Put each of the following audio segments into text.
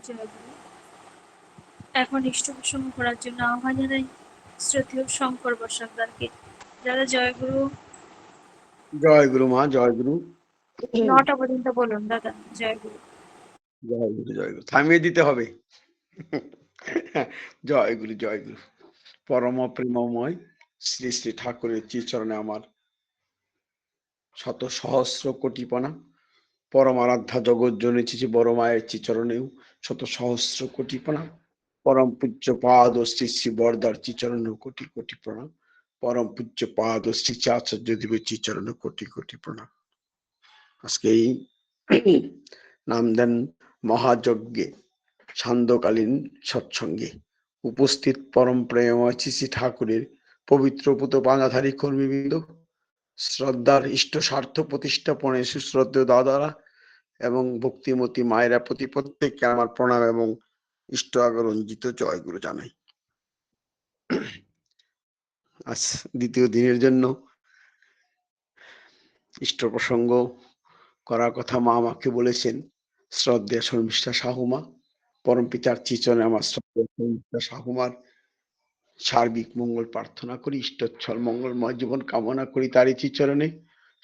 জয়গুরু। এখন ইষ্ট পোষণ করার জন্য আহ্বান জানাই শ্রদ্ধেয় শঙ্কর বসাকদারকে। দাদা জয়গুরু। জয় গুরু মা, জয় গুরু। 9টা পর্যন্ত বলুন দাদা। জয়গুরু। জয় গুরু, জয় গুরু। থামিয়ে দিতে হবে। জয় গুরু, জয় গুরু। পরম প্রেমময় শ্রী শ্রী ঠাকুরের চরণে আমার শত সহস্র কোটি প্রণাম। পরম আরাধ্যা জগৎ জনেছি বড় মায়ের চরণেও শত সহস্র কোটি প্রণাম। পরম পূজ্য পাদ ও শ্রী শ্রী বরদার চরণেও কোটি কোটি প্রণাম। পরম পূজ্য পাদ ও শ্রী আচার্য দেবের চরণে কোটি কোটি প্রণাম। আজকে এই নাম দেন মহাযজ্ঞে সান্ধ্যকালীন সৎসঙ্গে উপস্থিত পরম প্রেমময় শ্রী ঠাকুরের পবিত্র পুত বাঁধাধারী কর্মীবৃন্দ, শ্রদ্ধার ইষ্ট স্বার্থ প্রতিষ্ঠাপনে সুশ্রদ্ধেয় দাদারা এবং ভক্তিমতী মায়েরা প্রতি প্রত্যেককে আমার প্রণাম এবং ইষ্ট আগরঞ্জিত জয়গুরু জানাই। আজ দ্বিতীয় দিনের জন্য ইষ্ট প্রসঙ্গ করার কথা মা আমাকে বলেছেন। শ্রদ্ধেয় শর্মিষ্ঠা সাহুমা, পরম পিতার চরণে আমার শ্রদ্ধেয় শর্মিষ্ঠা সাহুমার সার্বিক মঙ্গল প্রার্থনা করি, ইষ্টচ্ছল মঙ্গলময় জীবন কামনা করি তারই চরণে।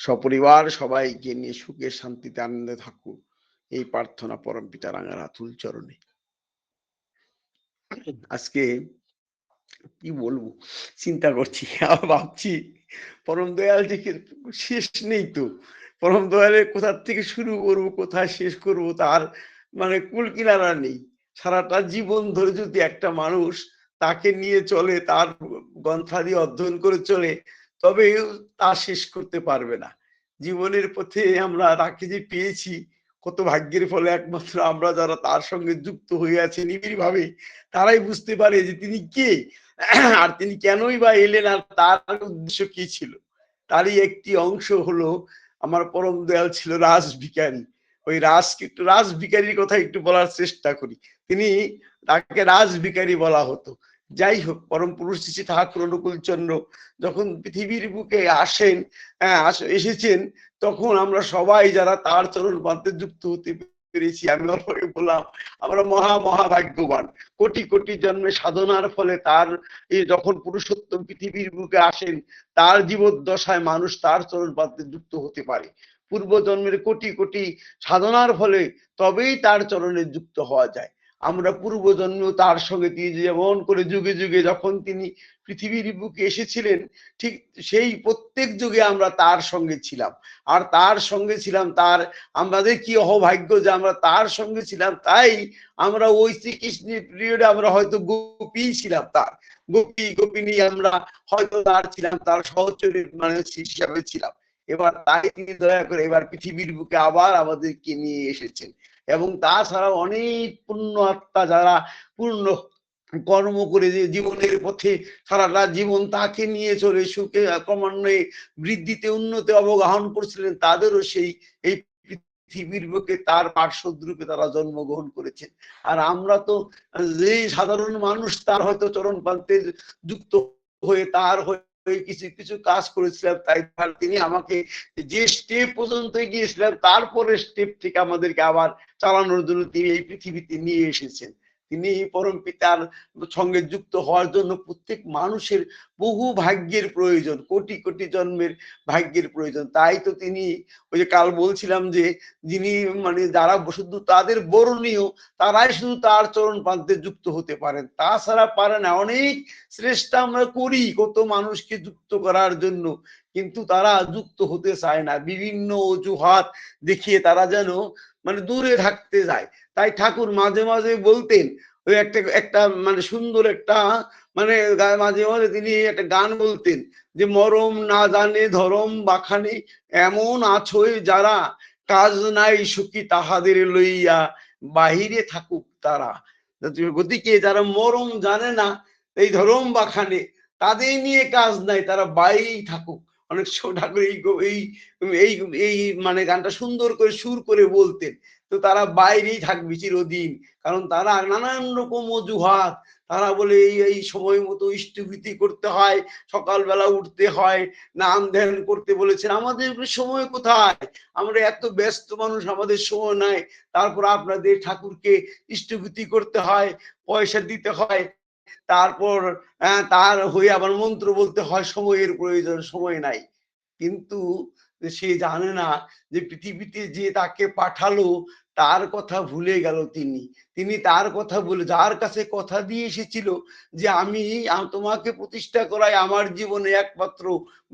সপরিবার সবাইকে নিয়ে সুখে শান্তিতে আনন্দে থাকুক, এই প্রার্থনা পরম পিতা রাঙার আতুল চরণে। আজকে কি বলবো চিন্তা করছি, আবার ভাবছি পরম দয়াল থেকে শেষ নেই তো। পরম দয়ালের কোথার থেকে শুরু করবো, কোথায় শেষ করবো তার মানে কুল কিনারা নেই। সারাটা জীবন ধরে যদি একটা মানুষ তাকে নিয়ে চলে, তার গ্রন্থাদি অধ্যয়ন করে চলে, তবে তা শেষ করতে পারবে না। জীবনের পথে আমরা তাকে যে পেয়েছি কত ভাগ্যের ফলে, একমাত্র আমরা যারা তার সঙ্গে যুক্ত হয়ে আছে নিবিড় ভাবে, তারাই বুঝতে পারে যে তিনি কে আর তিনি কেনই বা এলেন আর তার উদ্দেশ্য কি ছিল। তারই একটি অংশ হলো আমার পরম দয়াল ছিল রাস ভিখারি। ওই রাস ভিখারির কথা একটু বলার চেষ্টা করি। তিনি তাকে রাস ভিখারি বলা হতো। যাই হোক, পরম পুরুষ শ্রী ঠাকুর অনুকূল চন্দ্র যখন পৃথিবীর বুকে আসেন, এসেছেন, তখন আমরা সবাই যারা তার চরণ পান্তে যুক্ত হতে পেরেছি, আমি বললাম আমরা মহাভাগ্যবান। কোটি কোটি জন্মে সাধনার ফলে তার যখন পুরুষোত্তম পৃথিবীর বুকে আসেন, তার জীবদ্দশায় মানুষ তার চরণ পান্তে যুক্ত হতে পারে। পূর্ব জন্মের কোটি কোটি সাধনার ফলে তবেই তার চরণে যুক্ত হওয়া যায়। আমরা পূর্ব জন্মেও তার সঙ্গে তিনি যেমন করে যুগে যুগে যখন তিনি পৃথিবীর বুকে এসেছিলেন, ঠিক সেই প্রত্যেক যুগে আমরা তার সঙ্গে ছিলাম। আর তার সঙ্গে ছিলাম, তার আমাদের কি অহভাগ্য যে আমরা তার সঙ্গে ছিলাম। তাই আমরা ওই শ্রীকৃষ্ণের পিরিয়ডে আমরা হয়তো গোপী ছিলাম, তার গোপিনী আমরা হয়তো তার ছিলাম, তার সহচরীর মানে হিসাবে ছিলাম। এবার তাই তিনি দয়া করে এবার পৃথিবীর বুকে আবার আমাদেরকে নিয়ে এসেছেন। এবং তাছাড়া অনেক পুণ্য আত্মা যারা পূর্ণ কর্ম করে যে জীবনের পথে সারাটা জীবন তাকে নিয়ে চলে সুখে ক্রমান্বয়ে বৃদ্ধিতে উন্নতি অবগাহন করছিলেন, তাদেরও সেই এই পৃথিবীর বুকে তার পার্শ্বদ রূপে তারা জন্মগ্রহণ করেছেন। আর আমরা তো যে সাধারণ মানুষ, তার হয়তো চরণ পান্তে যুক্ত হয়ে তার হয়ে কিছু কিছু কাজ করেছিলাম। তাই তিনি আমাকে যে স্টেপ পর্যন্ত গিয়েছিলেন, তারপরে স্টেপ থেকে আমাদেরকে আবার চালানোর জন্য তিনি এই পৃথিবীতে নিয়ে এসেছেন। তিনি পরম পিতার সঙ্গে যুক্ত হওয়ার জন্য প্রত্যেক মানুষের বহু ভাগ্যের প্রয়োজন, কোটি কোটি জন্মের ভাগ্যের প্রয়োজন। তাই তো তিনি ওই যে কাল বলছিলাম যে যিনি মানে যারা শুধু তাদের বরণীয়, তারাই শুধু তার চরণ পান্তে যুক্ত হতে পারেন, তাছাড়া পারে না। অনেক চেষ্টা আমরা করি কত মানুষকে যুক্ত করার জন্য, কিন্তু তারা যুক্ত হতে চায় না। বিভিন্ন অজুহাত দেখিয়ে তারা যেন মানে দূরে থাকতে যায়। তাই ঠাকুর মাঝে মাঝে বলতেন, ওই একটা মানে সুন্দর একটা মানে মাঝে মাঝে তিনি একটা গান বলতেন যে মরম না জানে ধরম বাখানে, এমন আছোই যারা কাজ নাই সুখী তাহাদের লইয়া বাহিরে থাকুক তারা। গতিকে যারা মরম জানে না এই ধরম বাখানে, তাদের নিয়ে কাজ নাই, তারা বাইরেই থাকুক। অনেক ঠাকুর এই এই এই মানে গানটা সুন্দর করে সুর করে বলতেন তো তারা বাইরেই থাকবে চিরদিন, কারণ তারা নানান রকম অজুহাত, তারা বলে এই সময় মতো ইষ্টভীতি করতে হয়, সকালবেলা উঠতে হয়, নাম ধ্যান করতে বলেছেন। আমাদের সময় কোথায়? আমরা এত ব্যস্ত মানুষ, আমাদের সময় নাই। তারপর আপনাদের ঠাকুরকে ইষ্টভীতি করতে হয়, পয়সা দিতে হয়, তারপর তার হয়ে আবার মন্ত্র বলতে হয়, সময়ের প্রয়োজন, সময় নাই। কিন্তু সে জানে না যে পৃথিবীতে যে তাকে পাঠালো তার কথা ভুলে গেল। তিনি তার কথা বলে, যার কাছে কথা দিয়ে এসেছিল যে আমি তোমাকে প্রতিষ্ঠা করাই আমার জীবনে একমাত্র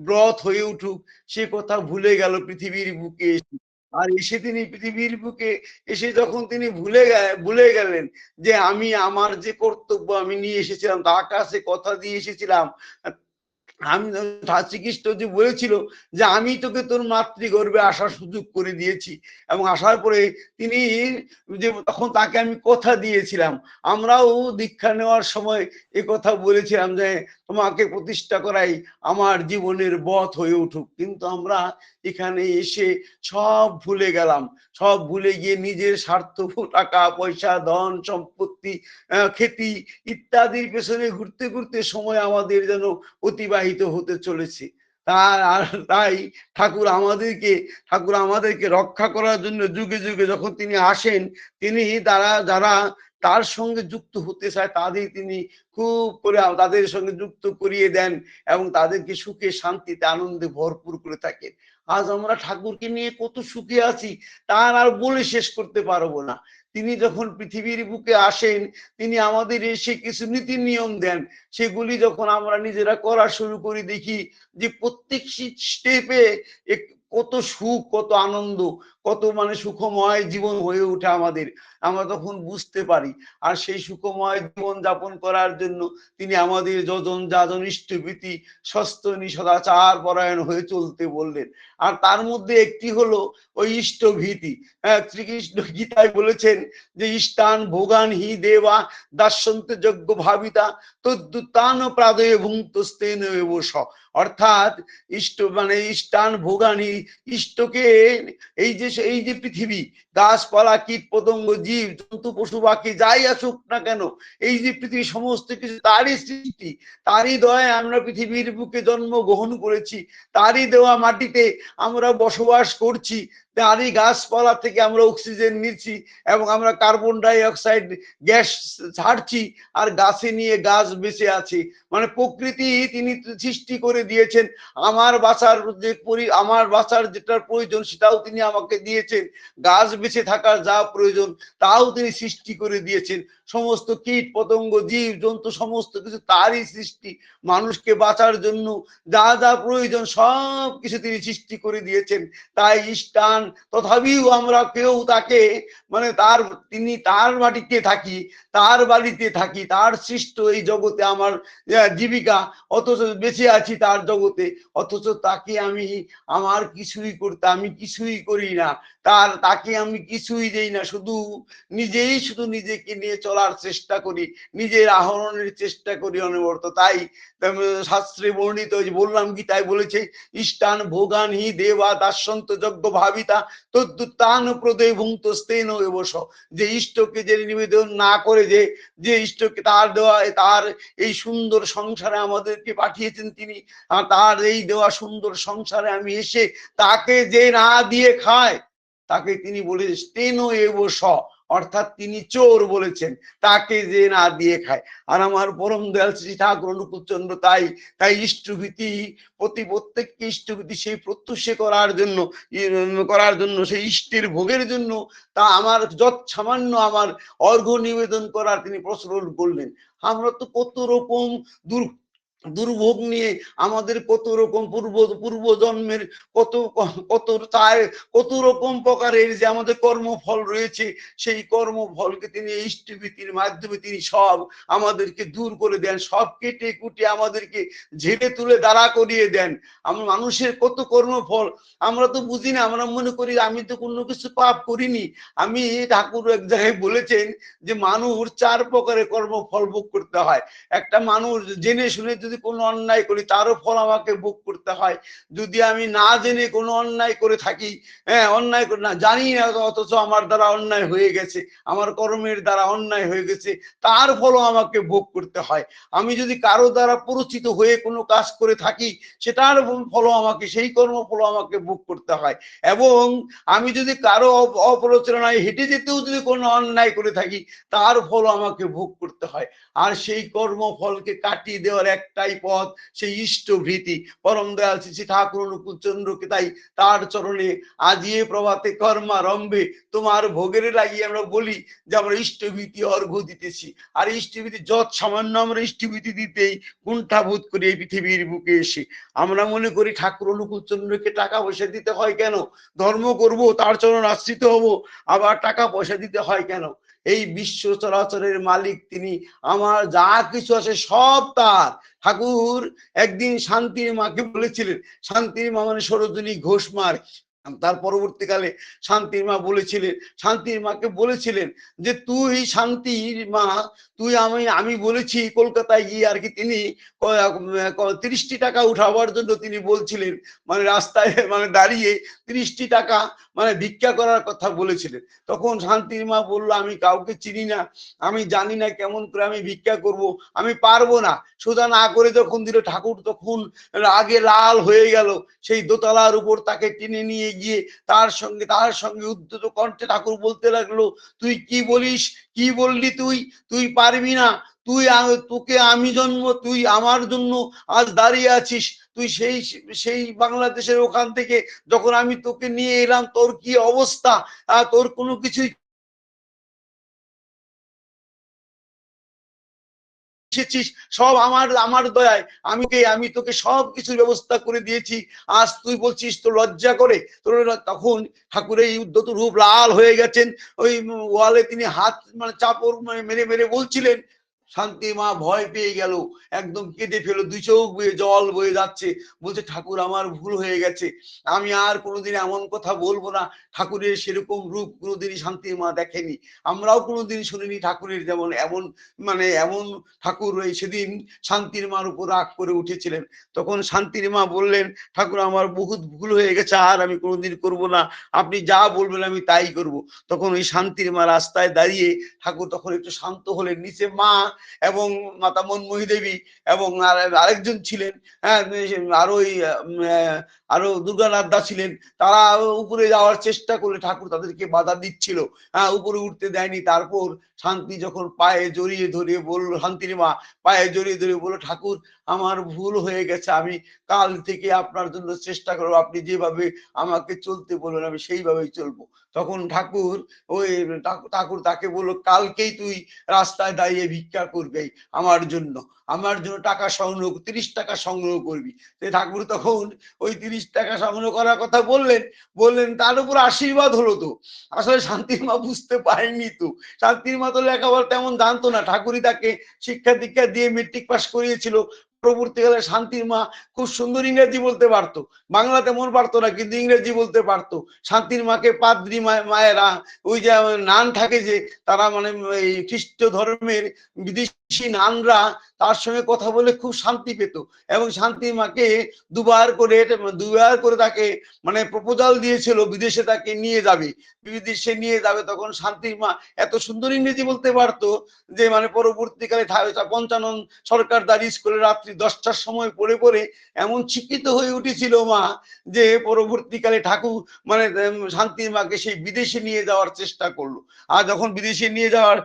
ব্রত হয়ে উঠুক, সে কথা ভুলে গেল পৃথিবীর বুকে এসে। আর এসে তিনি পৃথিবীর বুকে এসে যখন তিনি ভুলে গেলেন যে আমি আমার যে কর্তব্য আমি নিয়ে এসেছিলাম, তার কাছে কথা দিয়ে এসেছিলাম, আমি শ্রীকৃষ্ণ যে বলেছিল যে আমি তোকে তোর মাতৃগর্ভে আসার সুযোগ করে দিয়েছি, এবং আসার পরে তিনি যে তখন তাকে আমি কথা দিয়েছিলাম, আমরাও দীক্ষা নেওয়ার সময় এ কথা বলেছিলাম যে তোমাকে প্রতিষ্ঠা করাই আমার জীবনের পথ হয়ে উঠুক। কিন্তু আমরা এখানে এসে সব ভুলে গেলাম, সব ভুলে গিয়ে নিজের স্বার্থ, টাকা পয়সা, ধন সম্পত্তি, খ্যাতি ইত্যাদির পেছনে ঘুরতে ঘুরতে সময় আমাদের যেন অতিবাহিত হতে চলেছে। তাই ঠাকুর আমাদেরকে রক্ষা করার জন্য যুগে যুগে যখন তিনি আসেন, তিনি যারা তার সঙ্গে যুক্ত হতে চায় তাদের তিনি খুব করে তাদের সঙ্গে যুক্ত করিয়ে দেন এবং তাদেরকে সুখে শান্তিতে আনন্দে ভরপুর করে থাকেন। আজ আমরা ঠাকুরকে নিয়ে কত সুখে আছি তার আর বলে শেষ করতে পারবো না। তিনি যখন পৃথিবীর বুকে আসেন, তিনি আমাদের এসে কিছু নীতি নিয়ম দেন, সেগুলি যখন আমরা নিজেরা করা শুরু করি, দেখি যে প্রত্যেক স্টেপে কত সুখ, কত আনন্দ, কত সুখময় জীবন হয়ে ওঠে আমাদের, আমরা তখন বুঝতে পারি। আর সেই সুখময় জীবন যাপন করার জন্য তিনি আমাদের যজন যাজন ইষ্টভীতি সস্তনী সদাচার পরায়ণ হয়ে চলতে বললেন। আর তার মধ্যে একটি হলো ওই ইষ্টভীতি। শ্রীকৃষ্ণ গীতায় বলেছেন যে ইষ্টান ভোগান হি দেবা দাস্যন্ত যজ্ঞ ভাবিতা তদ্দুতান প্রাদয়ে ভুক্তস্তেন এবস। অর্থাৎ ইষ্টান ভোগানি, ইষ্টকে এই যে পৃথিবী, গাছপালা, কীট পতঙ্গ, জীব জন্তু, পশু পাখি যাই আসুক না কেন, এই যে পৃথিবী সমস্ত কিছু তারই সৃষ্টি, তারই দয়ায় আমরা পৃথিবীর বুকে জন্ম গ্রহণ করেছি, তারই দেওয়া মাটিতে আমরা বসবাস করছি, তারই গাছপালা থেকে আমরা অক্সিজেন নিচ্ছি এবং আমরা কার্বন ডাই অক্সাইড গ্যাস ছাড়ছি, আর গাছে নিয়ে গাছ বেঁচে আছে। প্রকৃতি তিনি সৃষ্টি করে দিয়েছেন। আমার বাঁচার যেটার প্রয়োজন সেটাও তিনি আমাকে দিয়েছেন, গাছ বেঁচে থাকার যা প্রয়োজন তাও তিনি সৃষ্টি করে দিয়েছেন। সমস্ত কীট পতঙ্গ, জীব জন্তু সমস্ত কিছু তারই সৃষ্টি। মানুষকে বাঁচার জন্য যা যা প্রয়োজন সব কিছু তিনি সৃষ্টি করে দিয়েছেন। তাই ইষ্টান, তথাপিও আমরা কেউ তাকে তিনি তার মাটিতে থাকি, তার বাড়িতে থাকি, তার সৃষ্ট এই জগতে আমার জীবিকা, অথচ বেঁচে আছি তার জগতে, অথচ তাকে আমি আমার কিছুই করতে আমি কিছুই করি না, তাকে আমি কিছুই দেই না, শুধু নিজেকে নিয়ে চলার চেষ্টা করি, নিজের আহরণের চেষ্টা করি অনবরত। তাই শাস্ত্রে বর্ণিত, বললাম গীতায় বলেছে ইষ্টান ভোগান হি দেবা দাস্যন্ত যজ্ঞ ভাবিতা তদ্দুত্তান প্রদে ভুক্তস্তেন এবস। যে ইষ্টকে যে নিবেদন না করে, যে ইষ্টকে তার দেওয়া, তার এই সুন্দর সংসারে আমাদেরকে পাঠিয়েছেন তিনি, আর তার এই দেওয়া সুন্দর সংসারে আমি এসে তাকে যে না দিয়ে খায়, তাকে তিনি বলে স্তেন এবস, অর্থাৎ তিনি চোর বলেছেন, তাকে যে না দিয়ে খায়। আর আমার পরম দয়াল শ্রী ঠাকুর অনুকূলচন্দ্র তাই ইষ্টভীতি, প্রত্যেককে ইষ্টভীতি সেই প্রত্যুষে করার জন্য সেই ইষ্টের ভোগের জন্য তা আমার যৎ সামান্য আমার অর্ঘ্য নিবেদন করার তিনি প্রচলন করলেন। আমরা তো কত রকম দুর্ভোগ নিয়ে, আমাদের কত রকম পূর্ব জন্মের কত রকম প্রকারের যে আমাদের কর্মফল রয়েছে, সেই কর্মফলকে তিনি ইষ্টভীতির মাধ্যমে তিনি সব আমাদেরকে দূর করে দেন, সব কেটে কুটে আমাদেরকে ঝেড়ে তুলে দাঁড়া করিয়ে দেন। আমরা মানুষের কত কর্মফল আমরা তো বুঝি না, আমরা মনে করি আমি তো কোনো কিছু পাপ করিনি। ঠাকুর এক জায়গায় বলেছেন যে মানুষ 4 প্রকারের কর্মফল ভোগ করতে হয়। একটা মানুষ জেনে শুনে যদি যদি কোনো অন্যায় করি তারও ফল আমাকে ভোগ করতে হয়। যদি আমি না জেনে কোনো অন্যায় করে থাকি, হ্যাঁ অন্যায় করে না জানি না অথচ আমার দ্বারা অন্যায় হয়ে গেছে, আমার কর্মের দ্বারা অন্যায় হয়ে গেছে, তার ফলও আমাকে ভোগ করতে হয়। আমি যদি কারো দ্বারা পরিচিত হয়ে কোনো কাজ করে থাকি সেটার ফলও আমাকে, সেই কর্মফলও আমাকে ভোগ করতে হয়। এবং আমি যদি কারো অপরচনায় হেঁটে যেতেও যদি কোনো অন্যায় করে থাকি তার ফল আমাকে ভোগ করতে হয়। আর সেই কর্মফলকে কাটিয়ে দেওয়ার একটাই পথ, সেই ইষ্টভীতি। পরম দয়াল শ্রী ঠাকুর অনুকূল চন্দ্রকে তাই তার চরণে আজিয়ে প্রভাতে কর্মারম্ভে তোমার ভোগের লাগিয়ে আমরা বলি যে আমরা ইষ্টভীতি অর্ঘ্য দিতেছি। আর ইষ্টভীতি যত সামান্য আমরা ইষ্টভীতি দিতেই কুণ্ঠাবোধ করি এই পৃথিবীর বুকে এসে আমরা মনে করি ঠাকুর অনুকূল চন্দ্রকে টাকা পয়সা দিতে হয় কেন, ধর্ম করব তার চরণ আশ্রিত হব, আবার টাকা পয়সা দিতে হয় কেন? এই বিশ্ব চরাচরের মালিক তিনি, আমার যা কিছু আছে সব তার। ঠাকুর একদিন শান্তির মাকে বলেছিলেন, শান্তির মা মানে সরোজিনী ঘোষ মার, তার পরবর্তীকালে শান্তির মা বলেছিলেন, শান্তির মাকে বলেছিলেন যে তুই শান্তির মা, তুই আমি বলেছি কলকাতায় গিয়ে আর কি, তিনি 30টি টাকা উঠাবার জন্য তিনি বলছিলেন, মানে রাস্তায় মানে দাঁড়িয়ে 30টি টাকা মানে ভিক্ষা করার কথা বলেছিলেন। তখন শান্তির মা বললো আমি কাউকে চিনি না, আমি জানি না কেমন করে আমি ভিক্ষা করব, আমি পারবো না। সোজা না করে যখন দিল ঠাকুর তখন আগে লাল হয়ে গেল, সেই দোতলার উপর তাকে টেনে নিয়ে গিয়ে তার সঙ্গে উদ্ধত কণ্ঠে ঠাকুর বলতে লাগলো তুই কি বলিস, কি বললি তুই, তুই পারবি না, তুই তোকে আমি জন্ম, তুই আমার জন্য আজ দাঁড়িয়ে আছিস, তুই সেই সেই বাংলাদেশের ওখান থেকে যখন আমি তোকে নিয়ে এলাম তোর কি অবস্থা, তোর কোনো কিছুই এসেছিস সব আমার আমার দয়ায়, আমি তোকে সব কিছুর ব্যবস্থা করে দিয়েছি, আজ তুই বলছিস তো লজ্জা করে তোর। তখন ঠাকুরের এই উদ্ধত রূপ লাল হয়ে গেছেন, ওই ওয়ালে তিনি হাত মানে চাপড় মেরে মেরে বলছিলেন। শান্তি মা ভয় পেয়ে গেল, একদম কেঁদে ফেলো, দুই চোখ বয়ে জল বয়ে যাচ্ছে, বলছে ঠাকুর আমার ভুল হয়ে গেছে, আমি আর কোনোদিন এমন কথা বলবো না। ঠাকুরের সেরকম রূপ কোনোদিনই শান্তির মা দেখেনি, আমরাও কোনোদিন শুনিনি ঠাকুরের যেমন এমন মানে এমন ঠাকুর। ওই সেদিন শান্তির মার উপর রাগ করে উঠেছিলেন, তখন শান্তির মা বললেন ঠাকুর আমার বহুত ভুল হয়ে গেছে, আর আমি কোনোদিন করব না, আপনি যা বলবেন আমি তাই করব। তখন ওই শান্তির মা রাস্তায় দাঁড়িয়ে, ঠাকুর তখন একটু শান্ত হলেন, নিচে মা এবং মাতা মনমোহী দেবী এবং আরেকজন ছিলেন, হ্যাঁ আরো আরো দুর্গানাথ দা ছিলেন, তারা উপরে যাওয়ার চেষ্টা করলে ঠাকুর তাদেরকে বাধা দিচ্ছিল, হ্যাঁ উপরে উঠতে দেয়নি। তারপর শান্তি যখন পায়ে জড়িয়ে ধরে বললো, শান্তির মা পায়ে জড়িয়ে ধরে বললো ঠাকুর আমার ভুল হয়ে গেছে, আমি কাল থেকে আপনার জন্য চেষ্টা করবো, আপনি যেভাবে আমাকে চলতে বলবেন আমি সেইভাবেই চলবো। তখন ঠাকুর ওই ঠাকুর তাকে বললো কালকেই তুই রাস্তায় দাঁড়িয়ে ভিক্ষা করবি আমার জন্য টাকা সংগ্রহ, 30 টাকা সংগ্রহ করবি। ঠাকুর তখন ওই 30 টাকা সংগ্রহ করার কথা বললেন তার উপর আশীর্বাদ হলো। তো আসলে শান্তির মা বুঝতে পারেননি, তো শান্তির মা তো লেখাপড়া তেমন জানতো না, ঠাকুরই তাকে শিক্ষা দীক্ষা দিয়ে মেট্রিক পাস করিয়েছিল। পরবর্তীকালে শান্তির মা খুব সুন্দর ইংরেজি বলতে পারতো, বাংলা তেমন পারতো না কিন্তু ইংরেজি বলতে পারতো। শান্তির মাকে পাদ্রী মায়েরা ওই যে নান থাকে যে, তারা মানে এই খ্রিস্ট ধর্মের বিদেশি নানরা তার সঙ্গে কথা বলে খুব শান্তি পেত। এবং শান্তির মাকে দুবার করে তাকে মানে প্রপোজাল দিয়েছিল বিদেশে তাকে নিয়ে যাবে, বিদেশে নিয়ে যাবে। তখন শান্তির মা এত সুন্দর ইংরেজি বলতে পারতো যে মানে পরবর্তীকালে পঞ্চানন সরকার দাঁড়ি স্কুলে রাত্রি 10টার সময় পড়ে পড়ে এমন শিক্ষিত হয়ে উঠেছিল মা, যে পরবর্তীকালে ঠাকুর মানে শান্তির মাকে সেই বিদেশে নিয়ে যাওয়ার চেষ্টা করলো। আর যখন বিদেশে নিয়ে যাওয়ার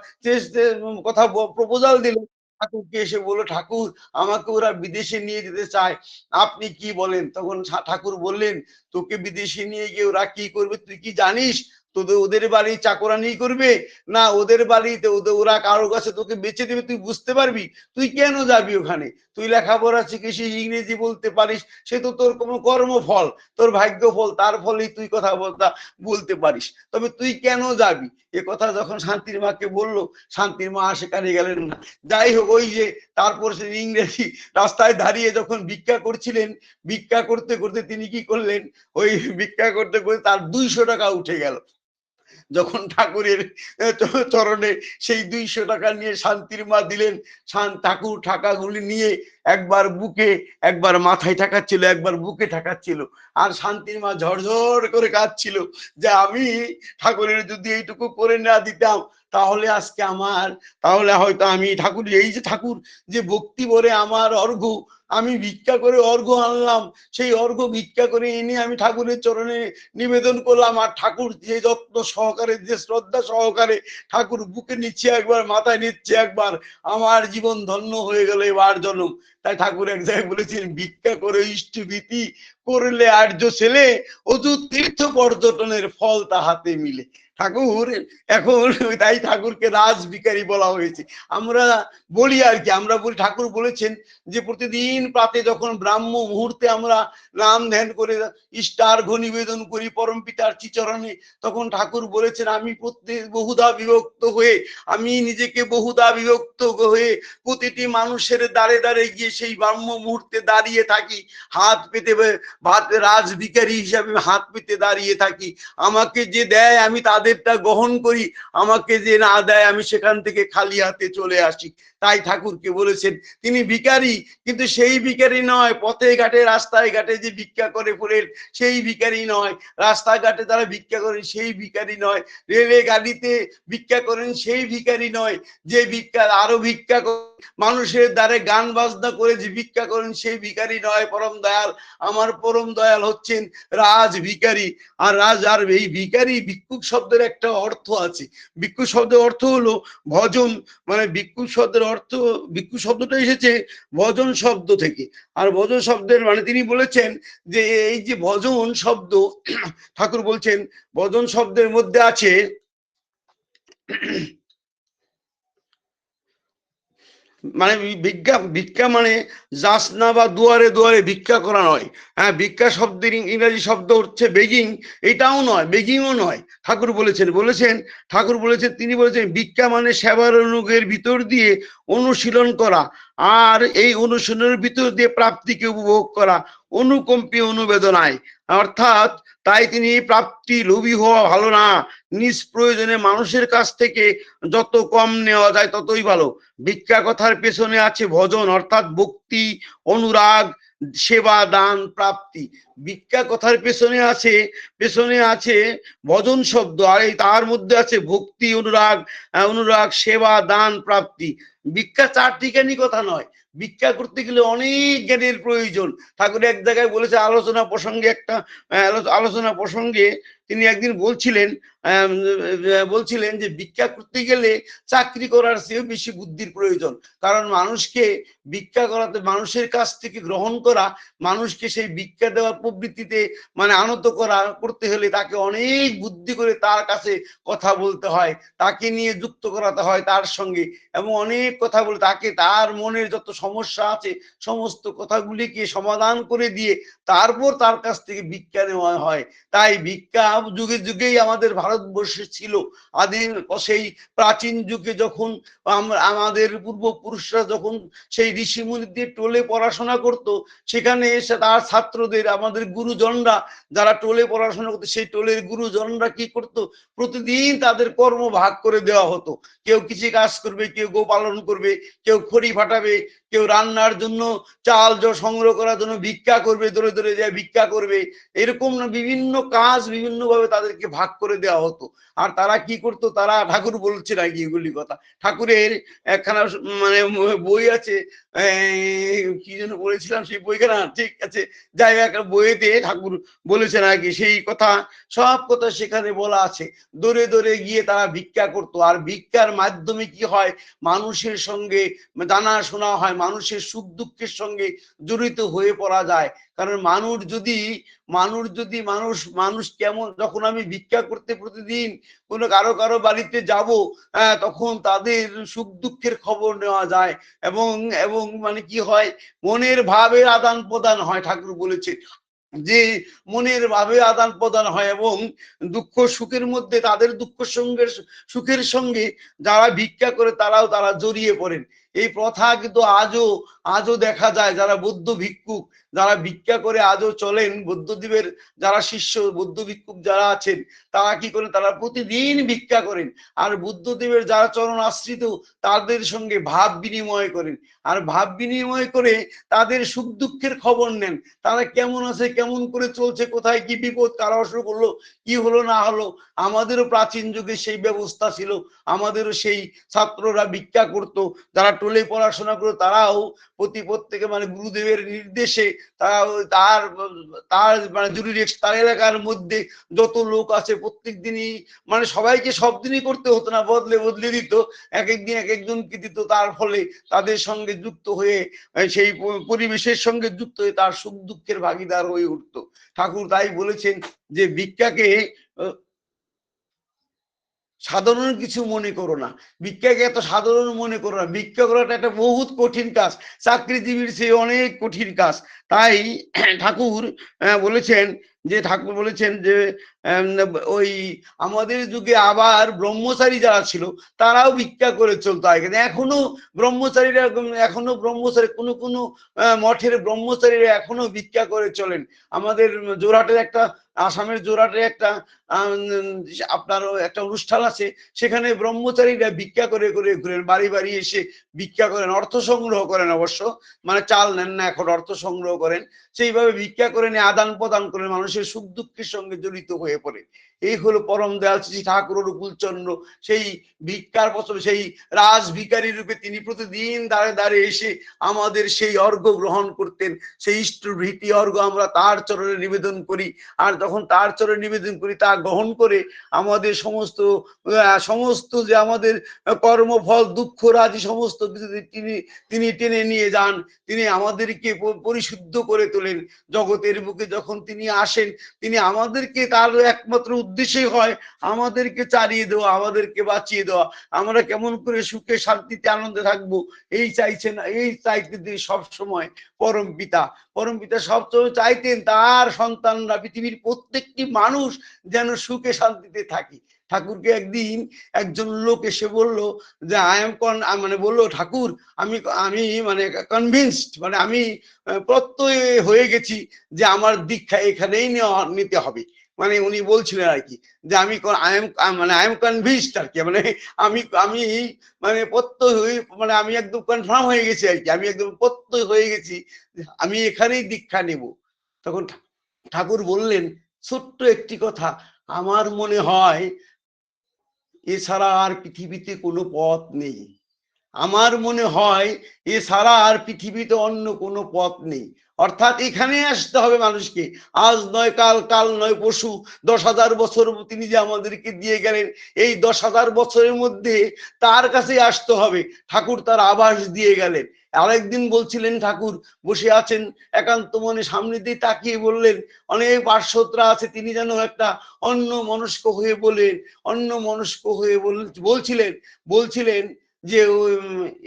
কথা প্রপোজাল দিল, ঠাকুরকে এসে বললো ঠাকুর আমাকে ওরা বিদেশে নিয়ে যেতে চায়, আপনি কি বলেন? তখন ঠাকুর বললেন তোকে বিদেশে নিয়ে গিয়ে ওরা কি করবে তুই কি জানিস? ওদের বাড়ি চাকরানি করবে, না ওদের বাড়িতে ওরা কারোর কাছে তোকে বেঁচে দেবে, তুই বুঝতে পারবি? তুই কেন যাবি ওখানে? তুই লেখাপড়া শিখেছিস, ইংরেজি বলতে পারিস, সে তো তোর কোনো কর্মফল, তোর ভাগ্যফল, তার ফলেই তুই কথা বলতে পারিস, তবে তুই কেন যাবি? এ কথা যখন শান্তির মাকে বললো, শান্তির মা সেখানে গেলেন না। যাই হোক, ওই যে তারপর সে ইংরেজি রাস্তায় দাঁড়িয়ে যখন ভিক্ষা করছিলেন, ভিক্ষা করতে করতে তিনি কি করলেন, ওই ভিক্ষা করতে করতে তার 200 টাকা উঠে গেল। যখন ঠাকুরের চরণে সেই 200 টাকা নিয়ে শান্তির মা দিলেন, ঠাকুর টাকাগুলি নিয়ে একবার বুকে, একবার মাথায় ঠাকাচ্ছিল, একবার বুকে ঠাকাচ্ছিল, আর শান্তির মা ঝরঝর করে কাঁদছিল যে আমি ঠাকুরের যদি এইটুকু করে না দিতাম তাহলে আজকে আমার, তাহলে হয়তো আমি ঠাকুর, এই যে ঠাকুর যে ভক্তি ভরে আমার অর্ঘ্য, আমি ভিক্ষা করে অর্ঘ্য আনলাম, সেই অর্ঘ্য ভিক্ষা করে এনে আমি ঠাকুরের চরণে নিবেদন করলাম, আর ঠাকুর যে যত্ন সহকারে, যে শ্রদ্ধা সহকারে ঠাকুর বুকে নিচ্ছে একবার, মাথায় নিচ্ছে একবার, আমার জীবন ধন্য হয়ে গেল এবার জন্ম। তাই ঠাকুর এক জায়গায় বলেছেন, ভিক্ষা করে ইষ্টভীতি করলে আর্য ছেলে, অজু তীর্থ পর্যটনের ফল তাহাতে মিলে। ঠাকুর এখন, তাই ঠাকুরকে রাজ ভিখারি বলা হয়েছে। আমরা বলি আর কি, আমরা বলি, ঠাকুর বলেছেন যে প্রতিদিন প্রাতে যখন ব্রাহ্ম মুহূর্তে আমরা নাম ধ্যান করে ইষ্টার্ঘ্য নিবেদন করি পরম পিতার শ্রীচরণে, তখন ঠাকুর বলেছেন আমি প্রত্যেক বহুধা বিভক্ত হয়ে, আমি নিজেকে বহুধা বিভক্ত হয়ে প্রতিটি মানুষের দ্বারে দ্বারে গিয়ে সেই ব্রাহ্ম মুহূর্তে দাঁড়িয়ে থাকি, হাত পেতে, রাজ ভিখারি হিসাবে হাত পেতে দাঁড়িয়ে থাকি। আমাকে যে দেয় আমি তাদেরটা গ্রহণ করি, আমাকে যে না দেয় আমি সেখান থেকে খালি হাতে চলে আসি। তাই ঠাকুরকে বলেছেন তিনি ভিখারি, কিন্তু সেই ভিখারি নয় পথে ঘাটে রাস্তায় ঘাটে যে ভিক্ষা করে ফেরেন সেই ভিখারি নয়, রাস্তাঘাটে তারা ভিক্ষা করেন সেই ভিখারি নয়, রেলে গাড়িতে ভিক্ষা করেন সেই ভিখারি নয়, যে ভিক্ষা আরো ভিক্ষা মানুষের দ্বারে গান বাজনা করে যে ভিক্ষা করেন সেই ভিখারি নয়। পরম দয়াল, আমার পরম দয়াল হচ্ছেন রাজ ভিখারি। আর এই ভিখারি, ভিক্ষুক শব্দের একটা অর্থ আছে। ভিক্ষুক শব্দের অর্থ হলো ভজন, মানে ভিক্ষুক শব্দের অর্থ, ভিক্ষু শব্দটা এসেছে ভজন শব্দ থেকে। আর ভজন শব্দের মানে তিনি বলেছেন যে এই যে ভজন শব্দ, ঠাকুর বলছেন ভজন শব্দের মধ্যে আছে মানে ভিক্ষা, ভিক্ষা মানে যাচনা বা দুয়ারে দুয়ারে ভিক্ষা করা নয়। হ্যাঁ, ভিক্ষা শব্দের ইংরেজি শব্দ হচ্ছে বেগিং, এটাও নয়, বেগিংও নয়। ঠাকুর বলেছেন ঠাকুর বলেছেন, তিনি বলেছেন ভিক্ষা মানে সেবার অনুগের ভিতর দিয়ে অনুশীলন করা, আর এই অনুশীলনের ভিতর দিয়ে প্রাপ্তিকে উপভোগ করা অনুকম্পী অনুবেদনায়। অর্থাৎ তাই তিনি প্রাপ্তি লোভী হওয়া ভালো না, নিজ প্রয়োজনে মানুষের কাছ থেকে যত কম নেওয়া যায় ততই ভালো। ভিক্ষা কথার পেছনে আছে ভজন, অর্থাৎ ভক্তি, অনুরাগ, সেবা, দান, প্রাপ্তি। ভিক্ষা কথার পেছনে আছে ভজন শব্দ, আর এই তার মধ্যে আছে ভক্তি, অনুরাগ, সেবা, দান, প্রাপ্তি। ভিক্ষা চারটিখানি কথা নয়, ভিক্ষা করতে গেলে অনেক জ্ঞানের প্রয়োজন। ঠাকুর এক জায়গায় বলেছে, আলোচনা প্রসঙ্গে তিনি একদিন বলছিলেন যে ভিক্ষা করতে গেলে চাকরি করার চেয়েও বেশি বুদ্ধির প্রয়োজন। কারণ মানুষকে ভিক্ষা করাতে, মানুষের কাছ থেকে গ্রহণ করা, মানুষকে সেই ভিক্ষা দেওয়ার প্রবৃত্তিতে মানে আনত করতে হলে তাকে অনেক বুদ্ধি করে তার কাছে কথা বলতে হয়, তাকে নিয়ে যুক্ত করাতে হয় তার সঙ্গে, এবং অনেক কথা বলে তাকে তার মনের যত সমস্যা আছে সমস্ত কথাগুলিকে সমাধান করে দিয়ে তারপর তার কাছ থেকে ভিক্ষা নেওয়া হয়। তাই ভিক্ষা যুগে যুগেই আমাদের ভারতবর্ষে ছিল। আদিম সেই প্রাচীন যুগে যখন আমাদের পূর্বপুরুষরা যখন সেই ঋষিমুনিদের টোলে পড়াশোনা করত, সেখানে এসে তার ছাত্রদের, আমাদের গুরুজনরা যারা টোলে পড়াশোনা করতো, সেই টোলের গুরুজনরা কি করতো, প্রতিদিন তাদের কর্ম ভাগ করে দেওয়া হতো। কেউ কৃষি কাজ করবে, কেউ গো পালন করবে, কেউ খড়ি ফাটাবে, কেউ রান্নার জন্য চাল সংগ্রহ করার জন্য ভিক্ষা করবে, দূরে দূরে যায় ভিক্ষা করবে। এরকম না, বিভিন্ন কাজ বিভিন্ন ভাবে তাদেরকে ভাগ করে দেওয়া হতো। আর তারা কি করতো, তারা, ঠাকুর বলছে নাকি এগুলি কথা, ঠাকুরের একখানা মানে বই আছে, কি যেন বলেছিলাম সেই বইখানা, ঠিক আছে, যাই হোক একটা বইতে ঠাকুর বলেছেন আর কি, সেই কথা, সব কথা সেখানে বলা আছে। দূরে দূরে গিয়ে তারা ভিক্ষা করতো, আর ভিক্ষার মাধ্যমে কি হয়, মানুষের সঙ্গে জানাশোনা হয়, মানুষের সুখ দুঃখের সঙ্গে জড়িত হয়ে পড়া যায়। কারণ মানুষ কেমন, যখন আমি ভিক্ষা করতে প্রতিদিন কোনো কারো বাড়িতে যাব, তখন তাদের সুখ দুঃখের খবর নেওয়া যায়, এবং এবং মানে কি হয়, মনের ভাবের আদান প্রদান হয়। ঠাকুর বলেছে যে মনের ভাবে আদান প্রদান হয়, এবং দুঃখ সুখের মধ্যে তাদের দুঃখ সুখের সঙ্গে যারা ভিক্ষা করে তারা জড়িয়ে পড়েন। এই প্রথা কিন্তু আজও দেখা যায়। যারা বৌদ্ধ ভিক্ষুক, যারা ভিক্ষা করে আজও চলেন, বৌদ্ধদেবের যারা শিষ্য, বৌদ্ধ ভিক্ষুক যারা আছেন, তারা কি করেন, তারা প্রতিদিন ভিক্ষা করেন। আর বুদ্ধদেবের যারা চরণ আশ্রিত, তাদের সঙ্গে ভাব বিনিময় করেন। আর ভাব বিনিময় করে তাদের সুখ দুঃখের খবর নেন। তারা কেমন আছে, কেমন করে চলছে, কোথায় কি বিপদ, কারা অসুখ হলো, কি হলো না হলো। আমাদেরও প্রাচীন যুগে সেই ব্যবস্থা ছিল। আমাদেরও সেই ছাত্ররা ভিক্ষা করতো, যারা টোলে পড়াশোনা করতো, তারাও প্রত্যেকে মানে গুরুদেবের নির্দেশে তারা তার তার মানে জরুরি তার এলাকার মধ্যে যত লোক আছে প্রত্যেক দিনই, মানে সবাইকে সব দিনই করতে হতো না, বদলে দিত, এক একদিন এক একজনকে দিত। তার ফলে তাদের সঙ্গে যুক্ত হয়ে, সেই পরিবেশের সঙ্গে যুক্ত হয়ে তার সুখ দুঃখের ভাগিদার হয়ে উঠতো। ঠাকুর তাই বলেছেন যে ভিক্ষাকে সাধারণ কিছু মনে করো না, ভিক্ষাকে এত সাধারণ মনে করো না। ভিক্ষা করাটা একটা বহুত কঠিন কাজ, চাকরিজীবীর চেয়ে অনেক কঠিন কাজ। তাই ঠাকুর বলেছেন যে ওই আমাদের যুগে আবার ব্রহ্মচারী যারা ছিল তারাও ভিক্ষা করে চলতো আগে। এখনো ব্রহ্মচারী কোনো মঠের ব্রহ্মচারীরা এখনো ভিক্ষা করে চলেন। আমাদের জোরহাটের একটা, আসামের জোরহাটের একটা আপনার একটা অনুষ্ঠান আছে, সেখানে ব্রহ্মচারীরা ভিক্ষা করে ঘুরেন, বাড়ি বাড়ি এসে ভিক্ষা করেন, অর্থ সংগ্রহ করেন। অবশ্য মানে চাল নেন না, এখন অর্থ সংগ্রহ করেন। সেইভাবে ভিক্ষা করে নিয়ে আদান প্রদান করেন, মানুষের সুখ দুঃখের সঙ্গে জড়িত হয়ে পড়ে। এই হলো পরম দয়াল শ্রী ঠাকুর অনুকূলচন্দ্র। সেই ভিক্ষার বছর সেই রাজ ভিখারী রূপে তিনি প্রতিদিন দাঁড়ে এসে আমাদের সেই অর্ঘ্য গ্রহণ করতেন। সেই ইষ্টভৃতি অর্ঘ্য আমরা তার চরণে নিবেদন করি। আর যখন তার চরণে নিবেদন করি, তা গ্রহণ করে আমাদের সমস্ত যে আমাদের কর্মফল, দুঃখ রাজি সমস্ত কিছু তিনি টেনে নিয়ে যান। তিনি আমাদেরকে পরিশুদ্ধ করে তোলেন। জগতের বুকে যখন তিনি আসেন, তিনি আমাদেরকে, তার একমাত্র উদ্দেশ্যই হয় আমাদেরকে চালিয়ে দেওয়া, আমাদেরকে বাঁচিয়ে দেওয়া। আমরা কেমন করে সুখে শান্তিতে আনন্দে থাকবো, এই চাইছেন, এই চাইতে তিনি সবসময় পরম পিতা সবসময় চাইতেন তার সন্তানরা, পৃথিবীর প্রত্যেকটি মানুষ যেন সুখে শান্তিতে থাকে। ঠাকুরকে একদিন একজন লোক এসে বলল যে মানে বললো, ঠাকুর আমি মানে কনভিন্সড, মানে আমি প্রত্যয় হয়ে গেছি যে আমার দীক্ষা এখানেই নিতে হবে। মানে উনি বলছিলেন আর কি যে আই এম কনভিন্সড আর কি, মানে আমি মানে প্রত্যয় হয়ে, মানে আমি একদম কনফার্ম হয়ে গেছি আর কি, আমি একদম প্রত্যয় হয়ে গেছি, আমি এখানেই দীক্ষা নেব। তখন ঠাকুর বললেন ছোট্ট একটি কথা, আমার মনে হয় এছাড়া আর পৃথিবীতে কোনো পথ নেই। আমার মনে হয় এছাড়া আর পৃথিবীতে অন্য কোনো পথ নেই। অর্থাৎ এখানে আসতে হবে মানুষকে, আজ নয় কাল, কাল নয় পরশু, 10,000 বছর তিনি যে আমাদেরকে দিয়ে গেলেন, এই 10,000 বছরের মধ্যে তার কাছে আসতে হবে। ঠাকুর তার আভাস দিয়ে গেলেন। আরেকদিন বলছিলেন, ঠাকুর বসে আছেন একান্ত মনে, সামনে দিয়ে তাকিয়ে বললেন, অনেক পার্শ্বদরা আছে, তিনি যেন একটা অন্য মনস্ক হয়ে বলছিলেন যে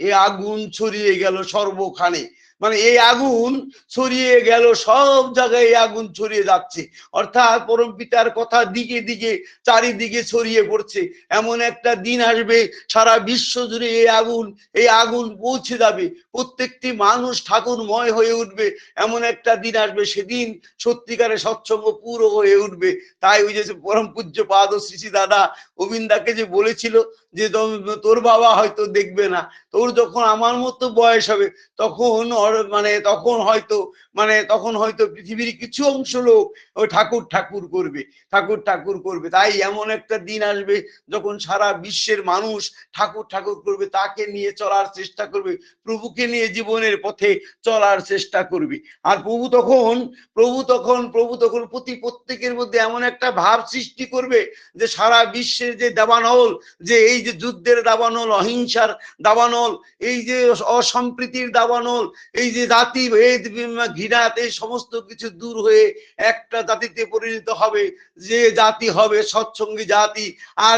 এ আগুন ছড়িয়ে গেল সর্বখানে, মানে এই আগুন ছড়িয়ে গেল সব জায়গায়, এই আগুন ছড়িয়ে যাচ্ছে। অর্থাৎ পরম পিতার কথা দিকে দিকে চারিদিকে ছড়িয়ে পড়ছে। এমন একটা দিন আসবে সারা বিশ্ব জুড়ে এই আগুন পৌঁছে যাবে, প্রত্যেকটি মানুষ ঠাকুরময় হয়ে উঠবে। এমন একটা দিন আসবে, সেদিন সত্যিকারের সৎসঙ্গ পুরো হয়ে উঠবে। তাই ওই যে পরম পূজ্য পাদ শ্রী দাদা গোবিন্দাকে যে বলেছিল যে তোর বাবা হয়তো দেখবে না, তোর যখন আমার মতো বয়স হবে তখন তখন হয়তো পৃথিবীর কিছু অংশ লোক ওই ঠাকুর করবে। তাই এমন একটা দিন আসবে যখন সারা বিশ্বের মানুষ ঠাকুর করবে, তাকে নিয়ে চলার চেষ্টা করবে, প্রভুকে নিয়ে জীবনের পথে চলার চেষ্টা করবে। আর প্রভু তখন প্রত্যেকের মধ্যে এমন একটা ভাব সৃষ্টি করবে যে সারা বিশ্বের যে দাবানল, যে এই যে যুদ্ধের দাবানল, অহিংসার দাবানল, এই যে অসম্প্রীতির দাবানল, এই যে জাতি ভেদ ঘৃণাতে সমস্ত কিছু দূর হয়ে একটা জাতিতে পরিণত হবে, যে জাতি হবে সৎসঙ্গী জাতি। আর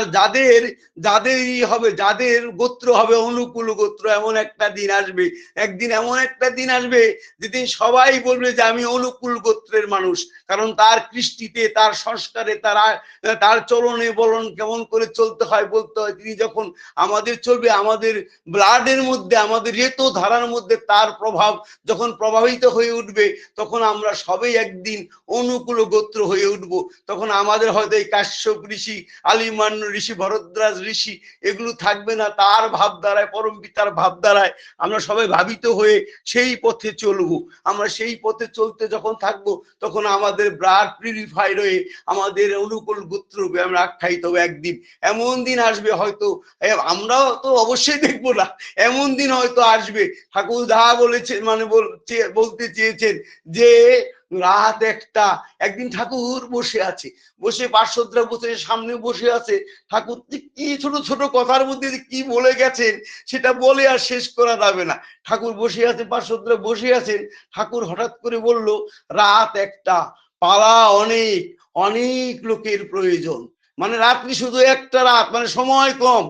যাদেরই হবে, যাদের গোত্র হবে অনুকূল গোত্র, এমন একটা দিন আসবে, একদিন এমন একটা দিন আসবে যেদিন সবাই বলবে যে আমি অনুকূল গোত্রের মানুষ। কারণ তার কৃষ্টিতে, তার সংস্কারে, তার চলনে বলন কেমন করে চলতে হয় বলতে হয়। তিনি যখন আমাদের চলবে, আমাদের ব্লাডের মধ্যে, আমাদের রেত ধারার মধ্যে তার প্রভাব যখন প্রভাবিত হয়ে উঠবে, তখন আমরা সবাই একদিন অনুকূল গোত্র হয়ে উঠবো। তখন আমাদের হয়তো এই কাশ্যপ ঋষি, আলিমান্য ঋষি, ভরদ্বাজ ঋষি এগুলো থাকবে না। তার ভাব দ্বারায়, পরম পিতার ভাব দ্বারায় আমরা সবাই ভাবিত হয়ে সেই পথে চলবো। আমরা সেই পথে চলতে যখন থাকবো, তখন আমাদের ব্লাড পিউরিফাইড হয়ে আমাদের অনুকূল গোত্র আমরা আখ্যায়িত হবো। একদিন এমন দিন আসবে, হয়তো আমরাও তো অবশ্যই দেখবো না, এমন দিন হয়তো আসবে। ঠাকুর যা বলেছে, মানে বলতে চেয়েছেন যে রাত একটা, একদিন ঠাকুর বসে আছে, বসে পার্শ্বদরা বসে সামনে বসে আছে। ঠাকুর কি ছোট ছোট কথার মধ্যে কি বলে গেছেন সেটা বলে আর শেষ করা যাবে না। ঠাকুর বসে আছে, পার্শ্বদরা বসে আছেন। ঠাকুর হঠাৎ করে বলল, রাত একটা, পালা অনেক, অনেক লোকের প্রয়োজন। মানে রাত্রি শুধু একটা রাত, মানে সময় কম,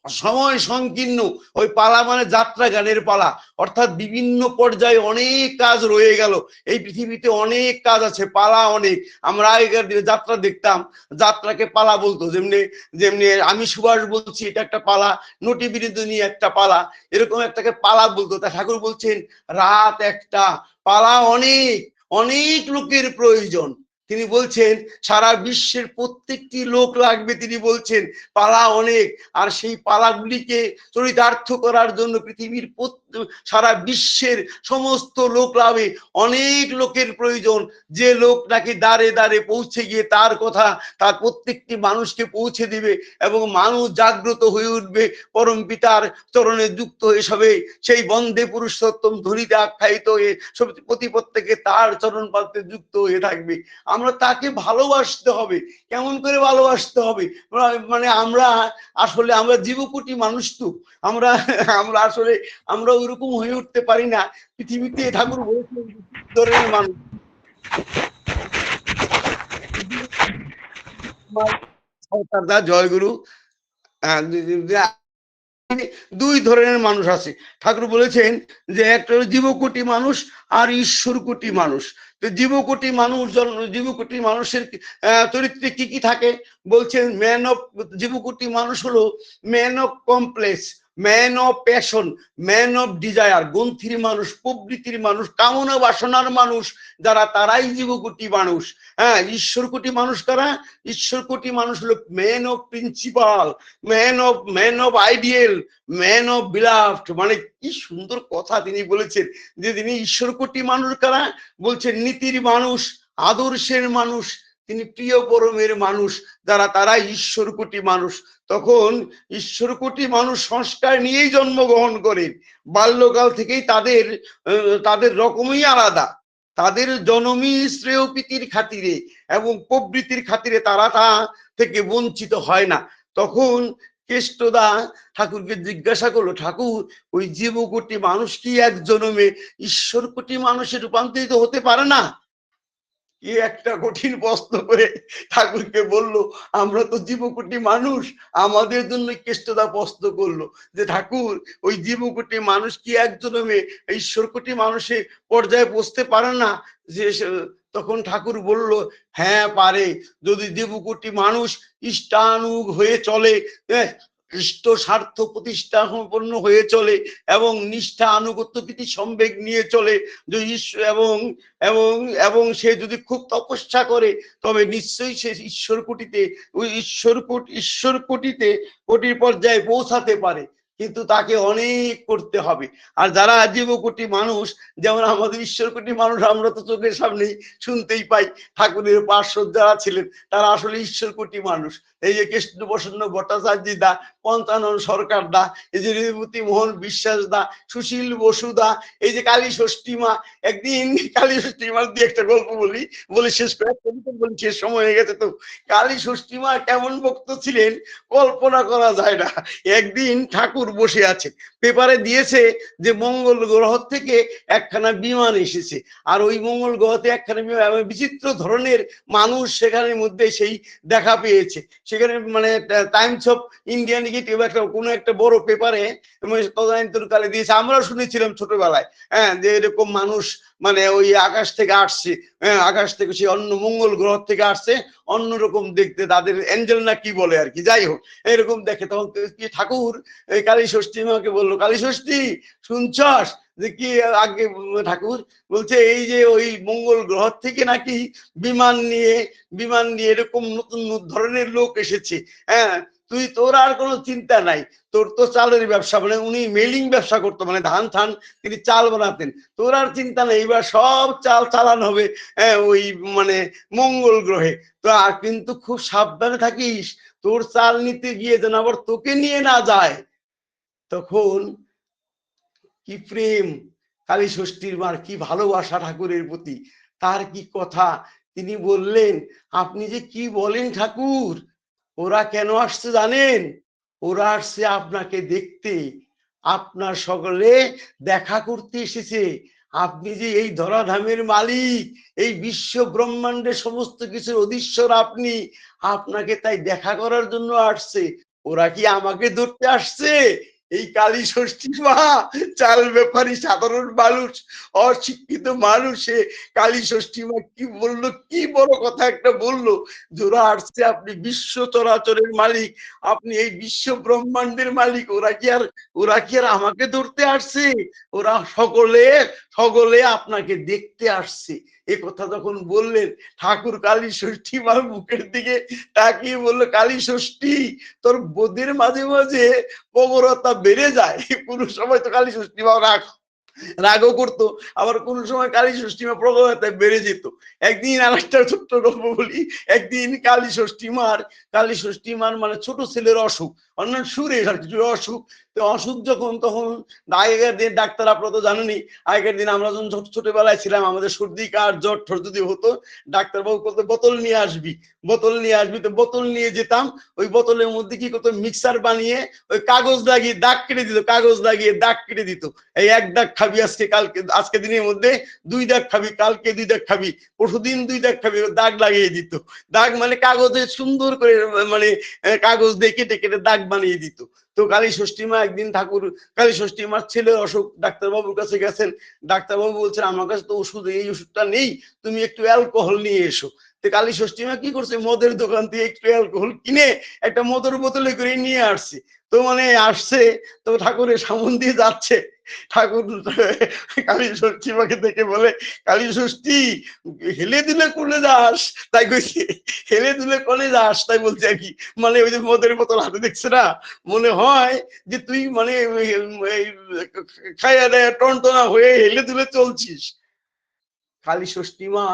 সময় সংকীর্ণ। ওই পালা মানে যাত্রা গানের পালা, অর্থাৎ বিভিন্ন পর্যায়ে অনেক কাজ রয়ে গেল। এই পৃথিবীতে অনেক কাজ আছে, পালা অনেক। আমরা আগেকার দিনে যাত্রা দেখতাম, যাত্রাকে পালা বলতো। যেমনি যেমনি আমি সুভাষ বলছি, এটা একটা পালা, নটি বিনোদিনী একটা পালা, এরকম একটাকে পালা বলতো। তা ঠাকুর বলছেন রাত একটা, পালা অনেক, অনেক লোকের প্রয়োজন। তিনি বলছেন সারা বিশ্বের প্রত্যেকটি লোক লাগবে। তিনি বলছেন পালা অনেক, আর সেই পালাগুলিকে চরিতার্থ করার জন্য পৃথিবীর সারা বিশ্বের সমস্ত লোক লাভে অনেক লোকের প্রয়োজন। যে লোক নাকি দ্বারে দ্বারে পৌঁছে গিয়ে তার কথা তার প্রত্যেকটি মানুষকে পৌঁছে দিবে, এবং মানুষ জাগ্রত হয়ে উঠবে, পরম পিতার চরণে যুক্ত হয়ে সবে সেই বন্দে পুরুষোত্তম ধ্বনিতে আখ্যায়িত হয়ে সব প্রতি প্রত্যেকে তার চরণ পাতে যুক্ত হয়ে থাকবে। আমরা তাকে ভালোবাসতে হবে। কেমন করে ভালোবাসতে হবে? মানে আমরা আসলে আমরা জীবকোটি মানুষ, তো আমরা আমরা আসলে আমরা ওইরকম হয়ে উঠতে পারি না। পৃথিবীতে ঠাকুর বলেছেন ধরনের মানুষ, জয়গুরু, দুই ধরনের মানুষ আছে। ঠাকুর বলেছেন যে একটা হলো জীবকোটি মানুষ আর ঈশ্বর কোটি মানুষ। তো জীবকোটি মানুষ, জীবকোটি মানুষের চরিত্রে কি কি থাকে বলছেন? ম্যান অফ, জীবকোটি মানুষ হলো man of complex, man of passion, man of desire, গ্রন্থির মানুষ, প্রবৃত্তির মানুষ, কামনা বাসনার মানুষ যারা, তারাই জীবকোটি মানুষ। হ্যাঁ, ঈশ্বর কোটি মানুষ কারা? ঈশ্বর কোটি মানুষ হলো man of principal, man of ideal, man of beloved. মানে কি সুন্দর কথা তিনি বলেছেন যে তিনি ঈশ্বর কোটি মানুষ কারা বলছেন? নীতির মানুষ, আদর্শের মানুষ, তিনি প্রিয় পরমের মানুষ যারা, তারা ঈশ্বর কোটি মানুষ। তখন ঈশ্বর কোটি মানুষ সংস্কার নিয়েই জন্মগ্রহণ করেন। বাল্যকাল থেকেই তাদের রকমই আলাদা। তাদের জনমী শ্রেয় প্রীতির খাতিরে এবং প্রবৃত্তির খাতিরে তারা তা থেকে বঞ্চিত হয় না। তখন কেষ্টদা ঠাকুরকে জিজ্ঞাসা করলো, ঠাকুর ওই জীবকোটি মানুষ কি এক জন্মে ঈশ্বর কোটি মানুষে রূপান্তরিত হতে পারে না? কি একটা কঠিন প্রশ্ন করে ঠাকুরকে বলল, আমরা তো জীবকোটি মানুষ। আমাদের জন্য কেষ্টদা প্রশ্ন করলো যে ঠাকুর ওই জীবকোটি মানুষ কি এক জন্মে ঈশ্বর কোটি মানুষে পর্যায়ে বসতে পারে না? যে তখন ঠাকুর বলল, হ্যাঁ পারে, যদি জীবকোটি মানুষ ইষ্টানুগ হয়ে চলে, ইষ্ট স্বার্থ প্রতিষ্ঠা সম্পন্ন হয়ে চলে, এবং নিষ্ঠা আনুগত্য প্রীতি সম্বেগ নিয়ে চলে, যে এবং এবং এবং সে যদি খুব তপস্যা করে, তবে নিশ্চয়ই সে ঈশ্বর কোটিতে, ওই ঈশ্বর কোটিতে কোটির পর্যায়ে পৌঁছাতে পারে। কিন্তু তাকে অনেক করতে হবে। আর যারা জীবকোটি মানুষ, যেমন আমাদের ঈশ্বর কোটি মানুষ, আমরা তো চোখের সামনেই শুনতেই পাই, ঠাকুরের পার্শ্বদ যারা ছিলেন তারা আসলে ঈশ্বর কোটি মানুষ। এই যে কৃষ্ণ প্রসন্ন ভট্টাচার্য দা পঞ্চানন সরকার দা, এই যে রেবতী মোহন বিশ্বাস দা, সুশীল বসু দা, এই যে কালী ষষ্ঠী মা। একদিন কালী ষষ্ঠী মা দিয়ে একটা গল্প বলে শেষ করে বলি, শেষ সময় হয়ে গেছে তো। কালী ষষ্ঠী মা কেমন ভক্ত ছিলেন কল্পনা করা যায় না। একদিন ঠাকুর বসে আছে, পেপারে দিয়েছে যে মঙ্গল গ্রহ থেকে একখানা বিমান এসেছে, আর ওই মঙ্গল গ্রহতে একখানা বিচিত্র ধরনের মানুষ সেখানের মধ্যে সেই দেখা পেয়েছে। সেখানে মানে টাইমস অফ ইন্ডিয়া নেগেটিভ একটা কোনো একটা বড় পেপারে তদানীন্তনকালে দিয়েছে। আমরাও শুনেছিলাম ছোটবেলায়, হ্যাঁ, যে এরকম মানুষ মানে ওই আকাশ থেকে আসছে, হ্যাঁ, আকাশ থেকে সে অন্য মঙ্গল গ্রহ থেকে আসছে, অন্যরকম দেখতে, তাদের এঞ্জেল না কি বলে আর কি, যাই হোক এরকম দেখে। তখন কি ঠাকুর এই কালী ষষ্ঠী মাকে বললো, কালী ষষ্ঠী শুনছস যে কি? আগে ঠাকুর বলছে এই যে ওই মঙ্গল গ্রহ থেকে নাকি বিমান নিয়ে এরকম নতুন ধরনের লোক এসেছে, হ্যাঁ, তোর আর কোনো চিন্তা নাই, তোর তো চালের ব্যবসা, মানে উনি মেলিং ব্যবসা করতো, মানে ধান তিনি চাল বানাতেন, তোর আর চিন্তা নেই, এবার সব চাল চালানো হবে, হ্যাঁ, ওই মানে মঙ্গল গ্রহে। তো আর কিন্তু খুব সাবধানে থাকিস, তোর চাল নিতে গিয়ে যেন আবার তোকে নিয়ে না যায়। তখন কি প্রেম কালী ষষ্ঠীর মার, কি ভালোবাসা ঠাকুরের প্রতি, তার কি কথা। তিনি বললেন, আপনি যে কি বলেন ঠাকুর, ওরা কেন আসছে জানেন? ওরা আসছে আপনাকে দেখতে, আপনার সকলে দেখা করতে এসেছে। আপনি যে এই ধরাধামের মালিক, এই বিশ্ব ব্রহ্মাণ্ডের সমস্ত কিছুর অধীশ্বর আপনি, আপনাকে তাই দেখা করার জন্য আসছে। ওরা কি আমাকে ধরতে আসছে? এই কালী ষষ্ঠী মা চাল ব্যাপারী সাধারণ মানুষ, অশিক্ষিত মানুষে কালী ষষ্ঠী মা কি বললো, কি বড় কথা একটা বললো, যারা আসছে আপনি বিশ্ব চরাচরের মালিক, আপনি এই বিশ্ব ব্রহ্মাণ্ডের মালিক, ওরা কি আর আমাকে ধরতে আসছে? ওরা সকলে আপনাকে দেখতে আসছে। এ কথা যখন বললেন, ঠাকুর কালী ষষ্ঠী মার মুখের দিকে তাকিয়ে বললো, কালী ষষ্ঠী তোর বোধের মাঝে মাঝে প্রবরতা বেড়ে যায়, কোনো সময় তো কালী ষষ্ঠী মা রাগও করতো, আবার কোন সময় কালী ষষ্ঠী মা প্রবলতায় বেড়ে যেত। একদিন আর একটা ছোট্ট গল্প বলি। একদিন কালী ষষ্ঠী মার মানে ছোট ছেলের অসুখ, অন্যান্য সুরে আর কিছু অসুখ, তো অসুখ যখন, তখন আগেকার দিন ডাক্তার, আপনারা তো জানেনই, আগেকার দিন আমরা যখন ছোটবেলায় ছিলাম, আমাদের সর্দি কার জ্বর ঠর যদি হতো, ডাক্তারবাবু বলতো বোতল নিয়ে আসবি, তো বোতল নিয়ে যেতাম। ওই বোতলের মধ্যে কি করতো, মিক্সার বানিয়ে ওই কাগজ লাগিয়ে দাগ কেটে দিত, এই এক দাগ খাবি আজকে, কালকে আজকে দিনের মধ্যে 2 দাগ খাবি, কালকে 2 দাগ খাবি, পরশুদিন 2 দাগ খাবি, দাগ লাগিয়ে দিত। দাগ মানে কাগজে সুন্দর করে মানে কাগজ দিয়ে কেটে কেটে দাগ বানিয়ে দিত। তো কালী ষষ্ঠী মা একদিন কালী ষষ্ঠী মার ছেলের অসুখ, ডাক্তারবাবুর কাছে গেছেন। ডাক্তারবাবু বলছেন, আমার কাছে তো ওষুধ, এই ওষুধটা নেই, তুমি একটু অ্যালকোহল নিয়ে এসো। তো কালী ষষ্ঠী মা কি করছে, মদের দোকান থেকে একটু অ্যালকোহল কিনে একটা মদের বোতলে করে নিয়ে আসছে। তো মানে আসছে, তো ঠাকুরের সামন দিয়ে যাচ্ছে, ঠাকুর কালী ষষ্ঠী মাকে দেখে বলে, কালী ষষ্ঠী হেলে দিলে কোলে যাস, তাই কইছে, হেলে দিলে কোলে যাস, তাই বলছে আর কি, মানে ওই যে মদের বোতল হাতে দেখছে না, মনে হয় যে তুই মানে খাইয়া দেয় টনটনা হয়ে হেলে দিলে চলছিস। কালী ষষ্ঠী মা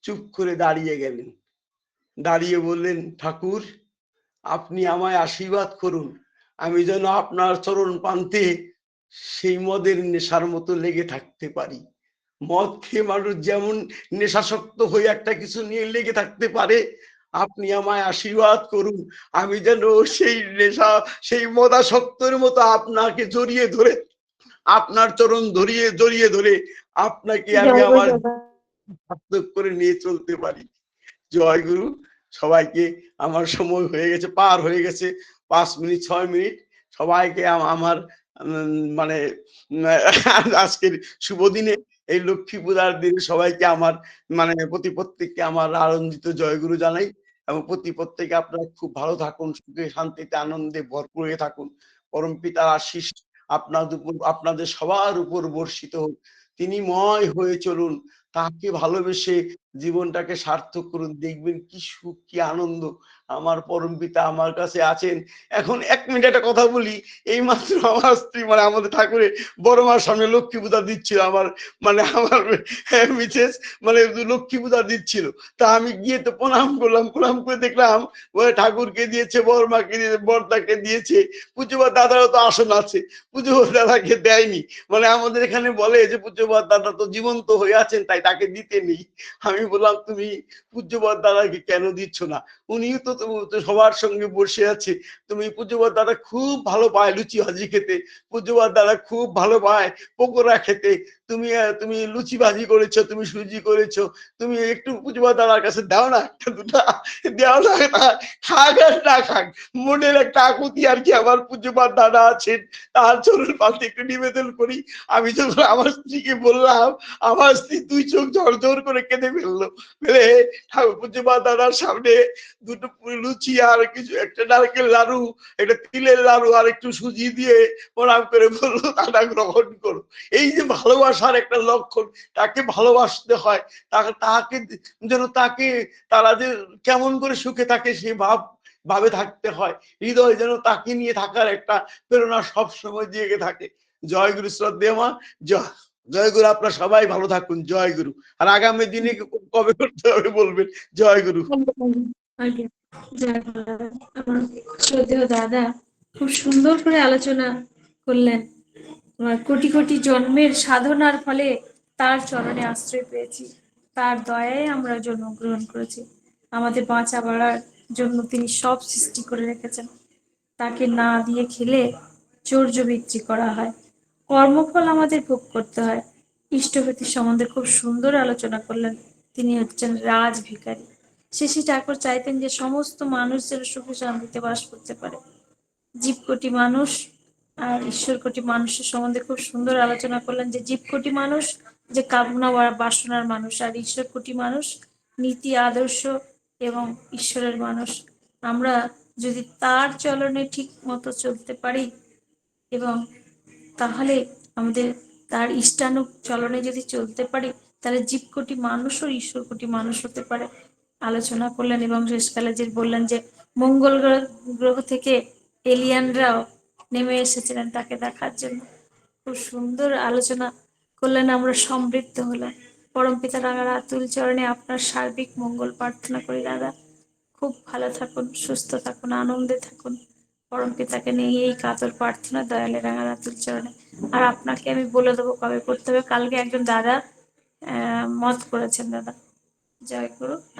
চুপ করে দাঁড়িয়ে গেলেন, দাঁড়িয়ে বললেন, ঠাকুর আপনি আমায় আশীর্বাদ করুন, আমি যেন আপনার চরণ পান্তে সেই মদের নেশার মতো লেগে থাকতে পারি। মদ খেয়ে মানুষ যেমন নেশাসক্ত হয়ে একটা কিছু নিয়ে লেগে থাকতে পারে, আপনি আমায় আশীর্বাদ করুন, আমি যেন সেই নেশা, সেই মদাসক্তের মতো আপনাকে জড়িয়ে ধরে, আপনার চরণ জড়িয়ে ধরে আপনাকে আমি আমার সার্থক করে নিয়ে চলতে পারি। জয় গুরু। সবাইকে, আমার সময় হয়ে গেছে, পার হয়ে গেছে 5 মিনিট 6 মিনিট। সবাইকে আমার মানে আজকের শুভ দিনে, এই লক্ষ্মী পূজার দিনে সবাইকে আমার মানে প্রত্যেককে আমার আনন্দিত জয়গুরু জানাই, এবং প্রত্যেকে আপনারা খুব ভালো থাকুন, সুখে শান্তিতে আনন্দে ভরপুর হয়ে থাকুন। পরম পিতার আশিস আপনাদের সবার উপর বর্ষিত হোক। তিনি ময় হয়ে চলুন, তাকে ভালোবেসে জীবনটাকে সার্থক করুন। দেখবেন কি সুখ, কি আনন্দ। আমার পরমপিতা আমার কাছে আছেন। এখন ১ মিনিট একটা কথা বলি। এইমাত্র আমার স্ত্রী মানে আমাদের ঠাকুরের বড় মার সামনে লক্ষ্মী পূজা দিচ্ছিল। আমার মিসেস মানে লক্ষ্মী পূজা দিচ্ছিল। তা আমি গিয়ে তো প্রণাম করলাম। প্রণাম করে দেখলাম ঠাকুরকে দিয়েছে, বড় মাকে দিয়েছে, বড়দাকে দিয়েছে। পুজোবার দাদারও তো আসন আছে। পুজোবার দাদাকে দেয়নি। মানে আমাদের এখানে বলে যে পূজ্যবাদ দাদা তো জীবন্ত হয়ে আছেন, তাই তাকে দিতে নেই। আমি বললাম তুমি পূজ্যবাদ দাদাকে কেন দিচ্ছ না? উনিও তো সবার সঙ্গে বসে আছে। তুমি পূজ্যবাদ দাদা খুব ভালো পায় লুচি ভাজি খেতে, পূজ্যবাদ দাদা খুব ভালো পায় পকোড়া খেতে। তুমি লুচি ভাজি করেছো, তুমি সুজি করেছো, তুমি একটু পূজ্যবাদ দাদার কাছে দাও না, একটা দুটা দাও না। খাক আর না খাক, মনের একটা আকুতি আর কি। আমার পূজ্যবাদ দাদা আছেন, তার চরণ পাতে একটু নিবেদন করি। আমি যখন আমার স্ত্রীকে বললাম, আমার স্ত্রী ২ চোখ ঝরঝর করে কেঁদে ফেললো। ফেলে ঠাকুর পূজ্যপাদ দাদার সামনে ২টো লুচি আর কিছু, একটা নারকেল লাড়ু, একটা তিলের লাড়ু আর একটু সুজি দিয়ে প্রণাম করে বললো দাদা গ্রহণ করো। এই যে ভালোবাসার একটা লক্ষণ, তাকে ভালোবাসতে হয়। তাকে যেন তারা যে কেমন করে সুখে থাকে সে ভাবে থাকতে হয়। হৃদয় যেন তাকে নিয়ে থাকার একটা প্রেরণা সবসময় জেগে থাকে। জয় গুরু, শ্রদ্ধেয় মা। জয় গুরু। আপনারা সবাই ভালো থাকুন। জয় গুরু। আর আগামী দিনে কবে করতে হবে বলবেন। জয় গুরু। আগে যাক বাবা, আমার শ্রদ্ধেয় দাদা খুব সুন্দর করে আলোচনা করলেন। আমার কোটি কোটি জন্মের সাধনার ফলে তার চরণে আশ্রয় পেয়েছি, তার দয়ায় আমরা জন্মগ্রহণ করেছি। আমাদের বাঁচা বাড়ার জন্য তিনি সব সৃষ্টি করে রেখেছেন। তাকে না দিয়ে খেলে চর্য বিক্রি করা হয়, কর্মফল আমাদের ভোগ করতে হয়। ইষ্টপতি সম্বন্ধে খুব সুন্দর আলোচনা করলেন। তিনি হচ্ছেন রাজ ভিখারি। শ্রী ঠাকুর চাইতেন যে সমস্ত মানুষ যেন সুখে শান্তিতে বাস করতে পারে। জীবকোটি মানুষ আর ঈশ্বর কোটি মানুষের সম্বন্ধে খুব সুন্দর আলোচনা করলেন যে জীবকোটি মানুষ যে কামনা বাসনার মানুষ, আর ঈশ্বর কোটি মানুষ নীতি আদর্শ এবং ঈশ্বরের মানুষ। আমরা যদি তার চলনে ঠিক মতো চলতে পারি এবং তাহলে আমাদের তার ইষ্টানুগ চলনে যদি চলতে পারি, তাহলে জীবকোটি মানুষ ও ঈশ্বর কোটি মানুষ হতে পারে। আলোচনা করলেন এবং শেষকালে যে বললেন যে মঙ্গল গ্রহ থেকে এলিয়ানরাও নেমে এসেছিলেন তাকে দেখার জন্য। খুব সুন্দর আলোচনা করলেন, আমরা সমৃদ্ধ হলাম। পরমপিতা রাঙা আতুল চরণে আপনার সার্বিক মঙ্গল প্রার্থনা করি দাদা। খুব ভালো থাকুন, সুস্থ থাকুন, আনন্দে থাকুন। পরমপিতাকে নিয়ে এই কাতর প্রার্থনা দয়ালে রাঙা আতুল চরণে। আর আপনাকে আমি বলে দেবো কবে করতে হবে। কালকে একজন দাদা মত করেছেন দাদা। জয় গুরু।